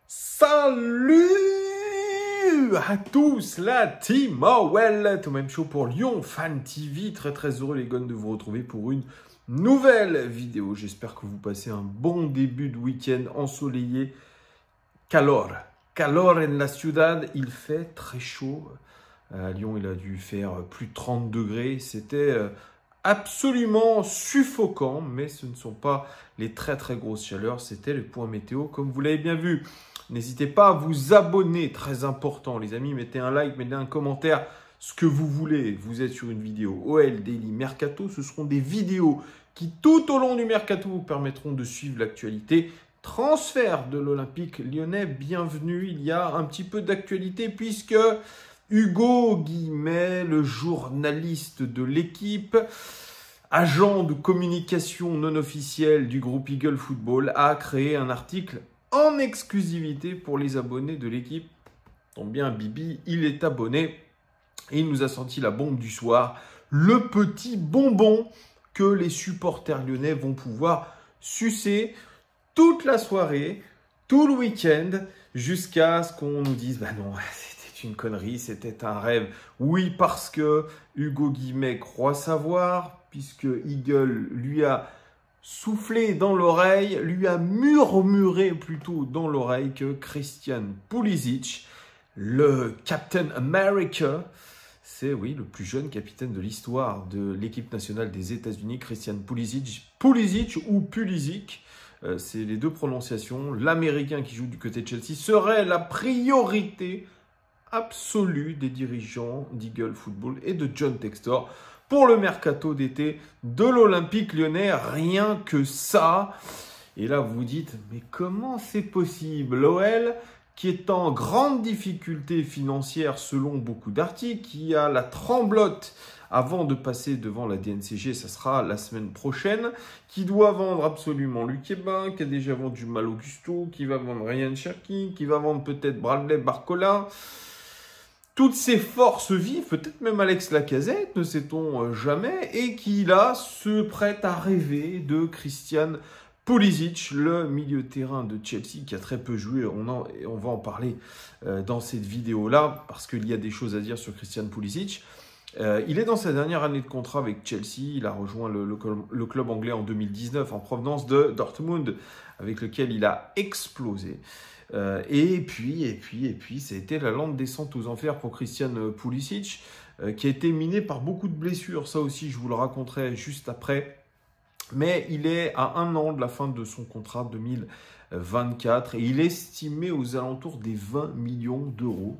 Salut à tous, la team OL, tout même chaud pour Lyon Fan TV. Très heureux les gars de vous retrouver pour une nouvelle vidéo. J'espère que vous passez un bon début de week-end ensoleillé. Calor en la ciudad, il fait très chaud. À Lyon, il a dû faire plus de 30 degrés. C'était absolument suffocant, mais ce ne sont pas les très grosses chaleurs. C'était le point météo, comme vous l'avez bien vu. N'hésitez pas à vous abonner, très important les amis. Mettez un like, mettez un commentaire, ce que vous voulez. Vous êtes sur une vidéo OL Daily Mercato. Ce seront des vidéos qui, tout au long du Mercato, vous permettront de suivre l'actualité. Transfert de l'Olympique Lyonnais, bienvenue. Il y a un petit peu d'actualité puisque Hugo Guimet, le journaliste de l'équipe, agent de communication non officiel du groupe Eagle Football, a créé un article en exclusivité pour les abonnés de l'équipe. Tombe bien, Bibi, il est abonné et il nous a sorti la bombe du soir, le petit bonbon que les supporters lyonnais vont pouvoir sucer toute la soirée, tout le week-end, jusqu'à ce qu'on nous dise « Bah non, c'était une connerie, c'était un rêve ». Oui, parce que Hugo Guimet croit savoir, puisque Eagle lui a soufflé dans l'oreille, lui a murmuré plutôt dans l'oreille que Christian Pulisic, le Captain America, c'est oui le plus jeune capitaine de l'histoire de l'équipe nationale des États-Unis, Christian Pulisic, Pulisic ou Pulisic, c'est les deux prononciations. L'Américain qui joue du côté de Chelsea serait la priorité absolue des dirigeants d'Eagle Football et de John Textor pour le mercato d'été de l'Olympique Lyonnais. Rien que ça. Et là, vous vous dites, mais comment c'est possible? L'OL, qui est en grande difficulté financière selon beaucoup d'articles, qui a la tremblote avant de passer devant la DNCG, ça sera la semaine prochaine, qui doit vendre absolument Luc Ebin, qui a déjà vendu Malo Gusto, qui va vendre Ryan Cherki, qui va vendre peut-être Bradley Barcola. Toutes ces forces vives, peut-être même Alex Lacazette, ne sait-on jamais, et qui là se prête à rêver de Christian Pulisic, le milieu de terrain de Chelsea qui a très peu joué. On va en parler dans cette vidéo-là, parce qu'il y a des choses à dire sur Christian Pulisic. Il est dans sa dernière année de contrat avec Chelsea. Il a rejoint le club anglais en 2019 en provenance de Dortmund, avec lequel il a explosé. Et puis, ça a été la lente descente aux enfers pour Christian Pulisic, qui a été miné par beaucoup de blessures. Ça aussi, je vous le raconterai juste après. Mais il est à 1 an de la fin de son contrat 2024 et il est estimé aux alentours des 20 millions d'euros.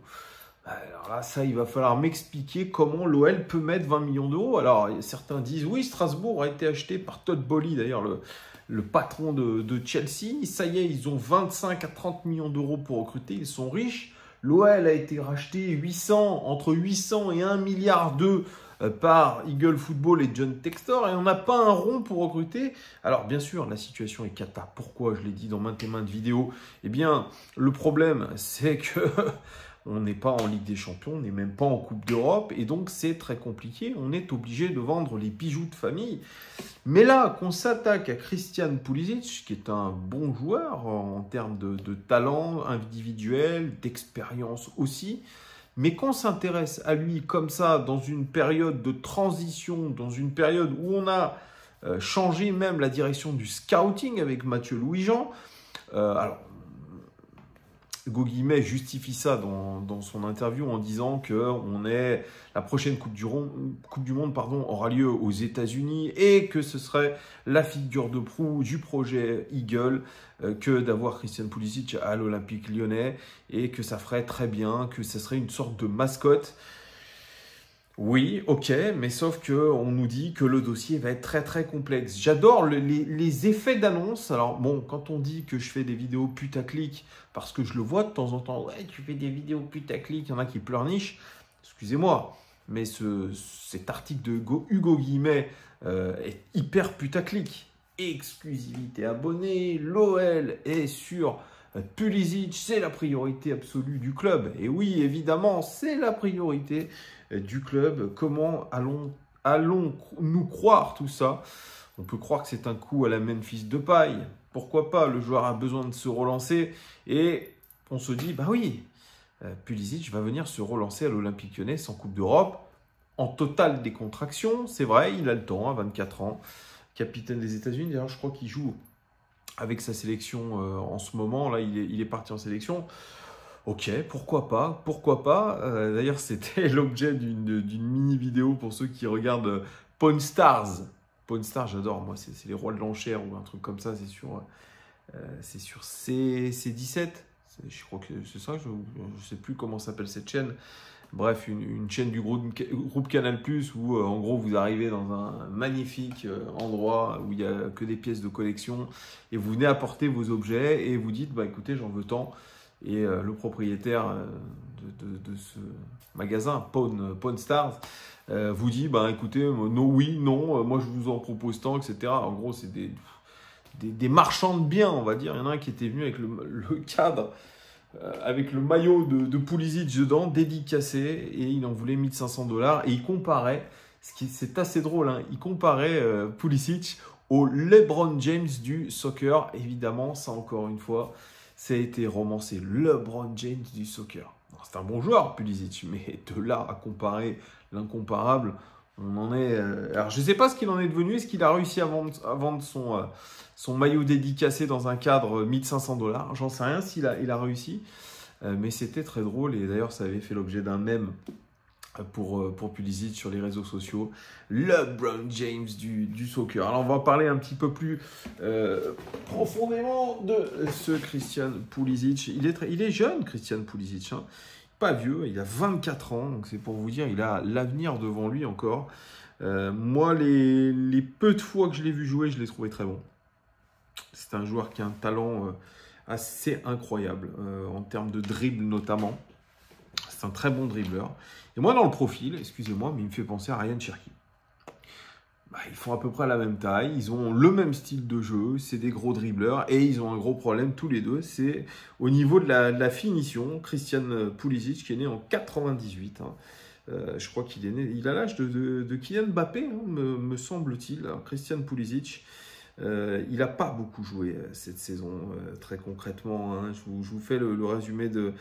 Alors là, ça, il va falloir m'expliquer comment l'OL peut mettre 20 millions d'euros. Alors, certains disent, oui, Strasbourg a été acheté par Todd Boehly, d'ailleurs, le patron de Chelsea. Ça y est, ils ont 25 à 30 millions d'euros pour recruter, ils sont riches. L'OL a été racheté entre 800 et 1 milliard d'euros par Eagle Football et John Textor, et on n'a pas un rond pour recruter. Alors bien sûr, la situation est cata. Pourquoi? Je l'ai dit dans maintes et maintes vidéos. Eh bien, le problème, c'est que on n'est pas en Ligue des Champions, on n'est même pas en Coupe d'Europe, et donc c'est très compliqué. On est obligé de vendre les bijoux de famille. Mais là, qu'on s'attaque à Christian Pulisic, qui est un bon joueur en termes de talent individuel, d'expérience aussi, mais qu'on s'intéresse à lui comme ça, dans une période de transition, dans une période où on a changé même la direction du scouting avec Mathieu Louis-Jean. Alors, Hugo Guimet justifie ça dans son interview en disant que la prochaine Coupe du Monde aura lieu aux États-Unis et que ce serait la figure de proue du projet Eagle que d'avoir Christian Pulisic à l'Olympique Lyonnais et que ça ferait très bien, que ce serait une sorte de mascotte. Oui, ok, mais sauf qu'on nous dit que le dossier va être très complexe. J'adore les effets d'annonce. Alors bon, quand on dit que je fais des vidéos putaclic, parce que je le vois de temps en temps, ouais, tu fais des vidéos putaclic, il y en a qui pleurnichent, excusez-moi, mais cet article de Hugo Guimet est hyper putaclic. Exclusivité abonnée, l'OL est sur Pulisic, c'est la priorité absolue du club. Et oui, évidemment, c'est la priorité du club. Comment allons-nous croire tout ça? On peut croire que c'est un coup à la Memphis Depay. Pourquoi pas? Le joueur a besoin de se relancer. Et on se dit, bah oui, Pulisic va venir se relancer à l'Olympique Lyonnais sans Coupe d'Europe, en totale décontraction. C'est vrai, il a le temps, à 24 ans, capitaine des États-Unis. D'ailleurs, je crois qu'il joue avec sa sélection en ce moment. Là, il est parti en sélection. Ok, pourquoi pas, pourquoi pas. D'ailleurs, c'était l'objet d'une mini-vidéo pour ceux qui regardent Pawn Stars. Pawn Stars, j'adore, moi, c'est les rois de l'enchère ou un truc comme ça, c'est sur C17. Je crois que c'est ça, je ne sais plus comment s'appelle cette chaîne. Bref, une chaîne du groupe Canal+, où en gros vous arrivez dans un magnifique endroit où il n'y a que des pièces de collection et vous venez apporter vos objets et vous dites, bah écoutez, j'en veux tant. Et le propriétaire de ce magasin, Pawn Stars, vous dit, bah écoutez, non, oui, non, moi je vous en propose tant, etc. En gros, c'est des marchands de biens, on va dire. Il y en a un qui était venu avec le cadre, avec le maillot de Pulisic dedans, dédicacé, et il en voulait 1500 $. Et il comparait, c'est assez drôle, hein, il comparait Pulisic au LeBron James du soccer. Évidemment, ça encore une fois, ça a été romancé. LeBron James du soccer. C'est un bon joueur, Pulisic, mais de là à comparer l'incomparable, on en est... Alors, je ne sais pas ce qu'il en est devenu. Est-ce qu'il a réussi à vendre son maillot dédicacé dans un cadre 1500 $? J'en sais rien s'il a réussi. Mais c'était très drôle. Et d'ailleurs, ça avait fait l'objet d'un mème pour Pulisic sur les réseaux sociaux. LeBron James du soccer. Alors, on va parler un petit peu plus profondément de ce Christian Pulisic. Il est jeune, Christian Pulisic, hein. Pas vieux, il a 24 ans, donc c'est pour vous dire, il a l'avenir devant lui encore. Moi, les peu de fois que je l'ai vu jouer, je l'ai trouvé très bon. C'est un joueur qui a un talent assez incroyable, en termes de dribble notamment. C'est un très bon dribbleur. Et moi, dans le profil, excusez-moi, mais il me fait penser à Ryan Cherki. Bah, ils font à peu près la même taille, ils ont le même style de jeu, c'est des gros dribbleurs et ils ont un gros problème tous les deux, c'est au niveau de la finition. Christian Pulisic qui est né en 98, hein. Je crois qu'il est né, il a l'âge de Kylian Mbappé, hein, me semble-t-il. Christian Pulisic, il n'a pas beaucoup joué cette saison, très concrètement, hein. Je vous fais le résumé de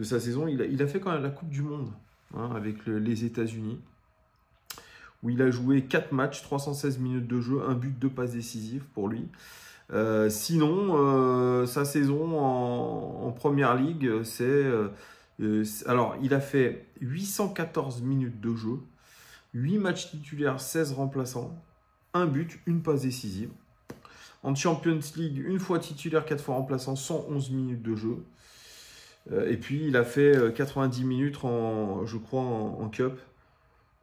sa saison. Il a fait quand même la Coupe du Monde, hein, avec les États-Unis, où il a joué 4 matchs, 316 minutes de jeu, un but, 2 passes décisives pour lui. Sinon, sa saison en Première Ligue, alors, il a fait 814 minutes de jeu, 8 matchs titulaires, 16 remplaçants, un but, une passe décisive. En Champions League, une fois titulaire, 4 fois remplaçant, 111 minutes de jeu. Et puis, il a fait 90 minutes, je crois, en Cup.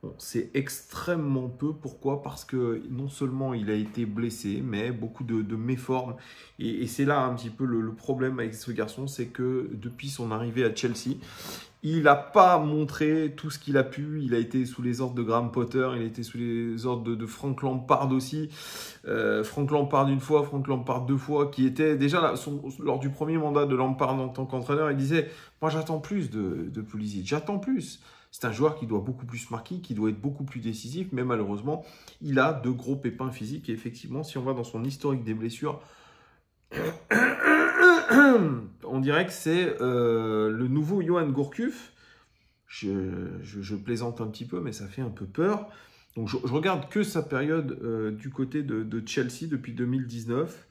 Bon, c'est extrêmement peu. Pourquoi? Parce que non seulement il a été blessé, mais beaucoup de méformes. Et c'est là un petit peu le problème avec ce garçon, c'est que depuis son arrivée à Chelsea, il n'a pas montré tout ce qu'il a pu. Il a été sous les ordres de Graham Potter, il a été sous les ordres de Frank Lampard aussi. Frank Lampard une fois, Frank Lampard 2 fois, qui était déjà là, lors du premier mandat de Lampard en tant qu'entraîneur, il disait « Moi j'attends plus de Pulisic, j'attends plus ». C'est un joueur qui doit beaucoup plus marquer, qui doit être beaucoup plus décisif, mais malheureusement, il a de gros pépins physiques. Et effectivement, si on va dans son historique des blessures, on dirait que c'est le nouveau Yoann Gourcuff. Je plaisante un petit peu, mais ça fait un peu peur. Donc, je regarde que sa période du côté de Chelsea depuis 2019.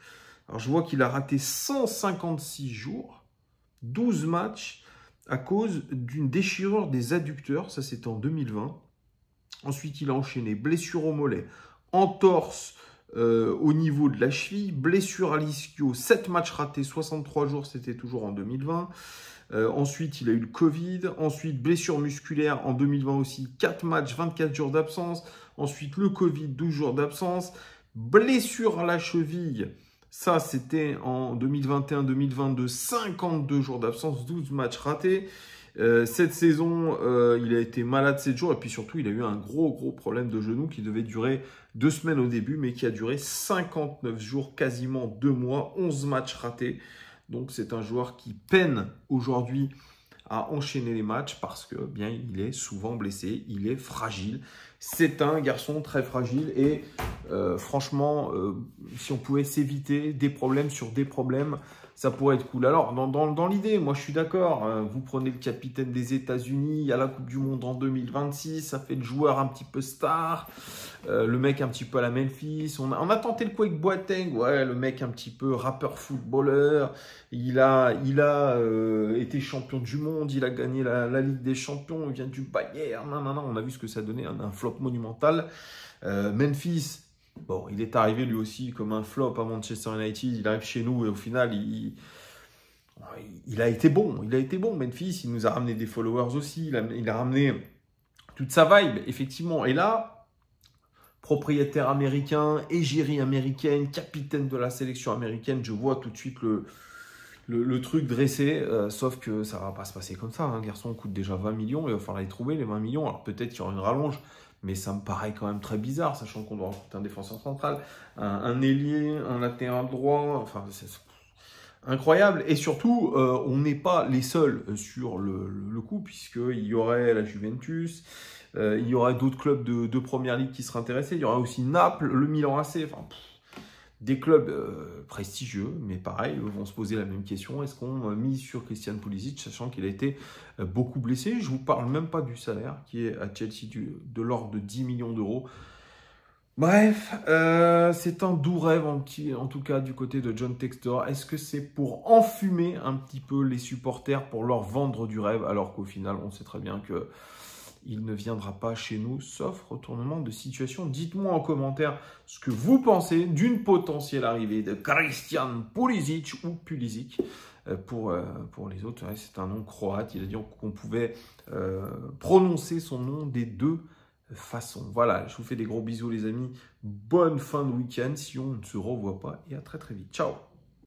Alors, je vois qu'il a raté 156 jours, 12 matchs, à cause d'une déchirure des adducteurs, ça c'était en 2020. Ensuite, il a enchaîné blessure au mollet, entorse au niveau de la cheville, blessure à l'ischio, 7 matchs ratés, 63 jours, c'était toujours en 2020. Ensuite, il a eu le Covid. Ensuite, blessure musculaire en 2020 aussi, 4 matchs, 24 jours d'absence. Ensuite, le Covid, 12 jours d'absence. Blessure à la cheville. Ça, c'était en 2021-2022, 52 jours d'absence, 12 matchs ratés. Cette saison, il a été malade 7 jours. Et puis surtout, il a eu un gros problème de genou qui devait durer 2 semaines au début, mais qui a duré 59 jours, quasiment 2 mois, 11 matchs ratés. Donc, c'est un joueur qui peine aujourd'hui à enchaîner les matchs parce que bien il est souvent blessé, il est fragile. C'est un garçon très fragile et franchement, si on pouvait s'éviter des problèmes sur des problèmes, ça pourrait être cool. Alors, dans l'idée, moi, je suis d'accord. Vous prenez le capitaine des États-Unis à la Coupe du Monde en 2026. Ça fait le joueur un petit peu star. Le mec un petit peu à la Memphis. On a tenté le coup avec Boateng. Ouais, le mec un petit peu rappeur footballeur. Il a été champion du monde. Il a gagné la Ligue des Champions. Il vient du Bayern. Non. On a vu ce que ça donnait. Un flop monumental. Memphis. Bon, il est arrivé lui aussi comme un flop à Manchester United. Il arrive chez nous et au final, il a été bon. Il a été bon, Memphis. Il nous a ramené des followers aussi. Il a ramené toute sa vibe, effectivement. Et là, propriétaire américain, égérie américaine, capitaine de la sélection américaine, je vois tout de suite le truc dressé. Sauf que ça ne va pas se passer comme ça. Un garçon coûte déjà 20 millions. Il va falloir les trouver, les 20 millions. Alors peut-être qu'il y aura une rallonge. Mais ça me paraît quand même très bizarre, sachant qu'on doit recruter un défenseur central, un ailier, un latéral droit, enfin, c'est incroyable. Et surtout, on n'est pas les seuls sur le coup, puisqu'il y aurait la Juventus, il y aurait d'autres clubs de Première Ligue qui seraient intéressés, il y aurait aussi Naples, le Milan AC, enfin, des clubs prestigieux, mais pareil, vont se poser la même question. Est-ce qu'on mise sur Christian Pulisic, sachant qu'il a été beaucoup blessé? Je ne vous parle même pas du salaire, qui est à Chelsea de l'ordre de 10 millions d'euros. Bref, c'est un doux rêve, en tout cas, du côté de John Textor. Est-ce que c'est pour enfumer un petit peu les supporters, pour leur vendre du rêve, alors qu'au final, on sait très bien que il ne viendra pas chez nous, sauf retournement de situation. Dites-moi en commentaire ce que vous pensez d'une potentielle arrivée de Christian Pulisic ou Pulisic. Pour les autres, ouais, c'est un nom croate. Il a dit qu'on pouvait prononcer son nom des deux façons. Voilà, je vous fais des gros bisous les amis. Bonne fin de week-end si on ne se revoit pas et à très très vite. Ciao.